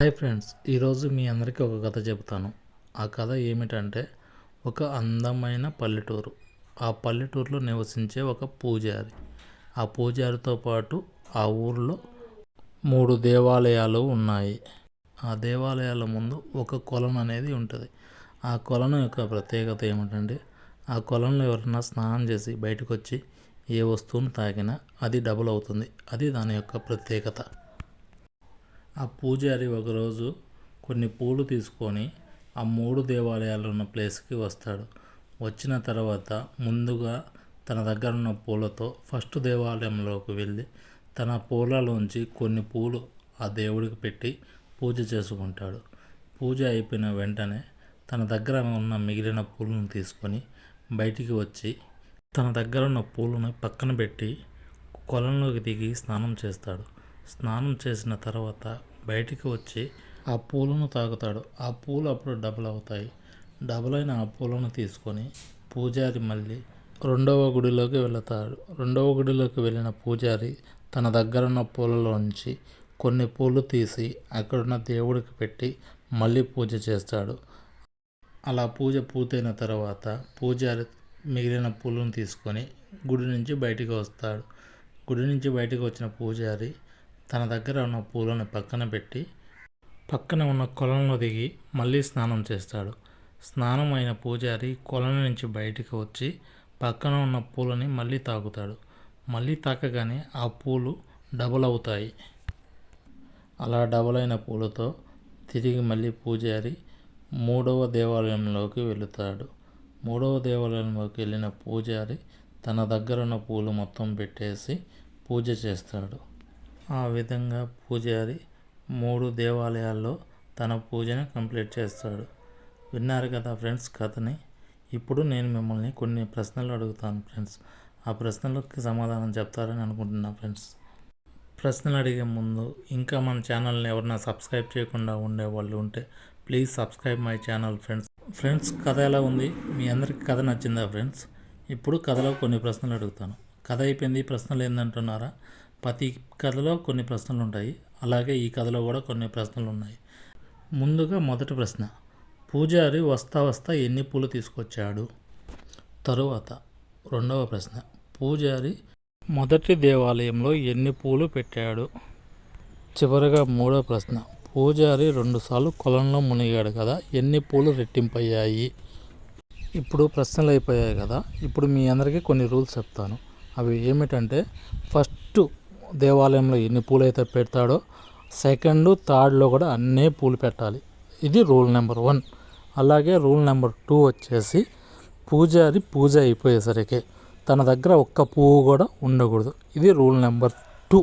Hi friends, ఈరోజు మీ అందరికీ ఒక కథ చెబుతాను. ఆ కథ ఏమిటంటే, ఒక అందమైన పల్లెటూరు. ఆ పల్లెటూరులో నివసించే ఒక పూజారి. ఆ పూజారితో పాటు ఆ ఊరిలో 3 దేవాలయాలు ఉన్నాయి. ఆ దేవాలయాల ముందు ఒక కొలను అనేది ఉంటుంది. ఆ కొలను యొక్క ప్రత్యేకత ఏమిటంటే, ఆ కొలంలో ఎవరైనా స్నానం చేసి బయటకు వచ్చి ఏ వస్తువును తాకినా అది డబుల్ అవుతుంది. అది దాని యొక్క ప్రత్యేకత. ఆ పూజారి ఒకరోజు కొన్ని పూలు తీసుకొని ఆ 3 దేవాలయాలు ఉన్న ప్లేస్కి వస్తాడు. వచ్చిన తర్వాత ముందుగా తన దగ్గర ఉన్న పూలతో ఫస్ట్ దేవాలయంలోకి వెళ్ళి తన పూలలోంచి కొన్ని పూలు ఆ దేవుడికి పెట్టి పూజ చేసుకుంటాడు. పూజ అయిపోయిన వెంటనే తన దగ్గర ఉన్న మిగిలిన పూలను తీసుకొని బయటికి వచ్చి తన దగ్గర ఉన్న పూలను పక్కన పెట్టి కొలంలోకి దిగి స్నానం చేస్తాడు. స్నానం చేసిన తర్వాత బయటికి వచ్చి ఆ పూలను తాగుతాడు. ఆ పూలు అప్పుడు డబుల్ అవుతాయి. డబుల్ అయిన ఆ పూలను తీసుకొని పూజారి మళ్ళీ రెండవ గుడిలోకి వెళతాడు. రెండవ గుడిలోకి వెళ్ళిన పూజారి తన దగ్గర ఉన్న పూలలోంచి కొన్ని పూలు తీసి అక్కడున్న దేవుడికి పెట్టి మళ్ళీ పూజ చేస్తాడు. అలా పూజ పూర్తయిన తర్వాత పూజారి మిగిలిన పూలను తీసుకొని గుడి నుంచి బయటికి వస్తాడు. గుడి నుంచి బయటికి వచ్చిన పూజారి తన దగ్గర ఉన్న పూలను పక్కన పెట్టి పక్కన ఉన్న కొలంలో దిగి మళ్ళీ స్నానం చేస్తాడు. స్నానం అయిన పూజారి కొలం నుంచి బయటికి వచ్చి పక్కన ఉన్న పూలని మళ్ళీ తాకుతాడు. మళ్ళీ తాకగానే ఆ పూలు డబుల్ అవుతాయి. అలా డబుల్ అయిన పూలతో తిరిగి మళ్ళీ పూజారి 3వ దేవాలయంలోకి వెళుతాడు. 3వ దేవాలయంలోకి వెళ్ళిన పూజారి తన దగ్గర ఉన్న పూలు మొత్తం పెట్టేసి పూజ చేస్తాడు. ఆ విధంగా పూజారి 3 దేవాలయాల్లో తన పూజను కంప్లీట్ చేస్తాడు. విన్నారు కదా ఫ్రెండ్స్ కథని. ఇప్పుడు నేను మిమ్మల్ని కొన్ని ప్రశ్నలు అడుగుతాను ఫ్రెండ్స్. ఆ ప్రశ్నలకు సమాధానం చెప్తారని అనుకుంటున్నా ఫ్రెండ్స్. ప్రశ్నలు అడిగే ముందు ఇంకా మన ఛానల్ని ఎవరైనా సబ్స్క్రైబ్ చేయకుండా ఉండేవాళ్ళు ఉంటే please subscribe my channel friends. Friends కథ ఎలా ఉంది? మీ అందరికీ కథ నచ్చిందా ఫ్రెండ్స్? ఇప్పుడు కథలో కొన్ని ప్రశ్నలు అడుగుతాను. కథ అయిపోయింది, ప్రశ్నలు ఏందంటున్నారా? ప్రతి కథలో కొన్ని ప్రశ్నలు ఉంటాయి. అలాగే ఈ కథలో కూడా కొన్ని ప్రశ్నలు ఉన్నాయి. ముందుగా మొదటి ప్రశ్న, పూజారి వస్తా వస్తా ఎన్ని పూలు తీసుకొచ్చాడు? తరువాత రెండవ ప్రశ్న, పూజారి మొదటి దేవాలయంలో ఎన్ని పూలు పెట్టాడు? చివరిగా మూడవ ప్రశ్న, పూజారి 2 సార్లు కొలంలో మునిగాడు కదా, ఎన్ని పూలు రెట్టింపయ్యాయి? ఇప్పుడు ప్రశ్నలు అయిపోయాయి కదా. ఇప్పుడు మీ అందరికీ కొన్ని రూల్స్ చెప్తాను. అవి ఏమిటంటే, ఫస్ట్ దేవాలయంలో ఎన్ని పూలు అయితే పెడతాడో సెకండ్ థర్డ్లో కూడా అన్నీ పూలు పెట్టాలి. ఇది రూల్ నెంబర్ 1. అలాగే రూల్ నెంబర్ 2 వచ్చేసి, పూజారి పూజ అయిపోయేసరికి తన దగ్గర ఒక్క పువ్వు కూడా ఉండకూడదు. ఇది రూల్ నెంబర్ 2.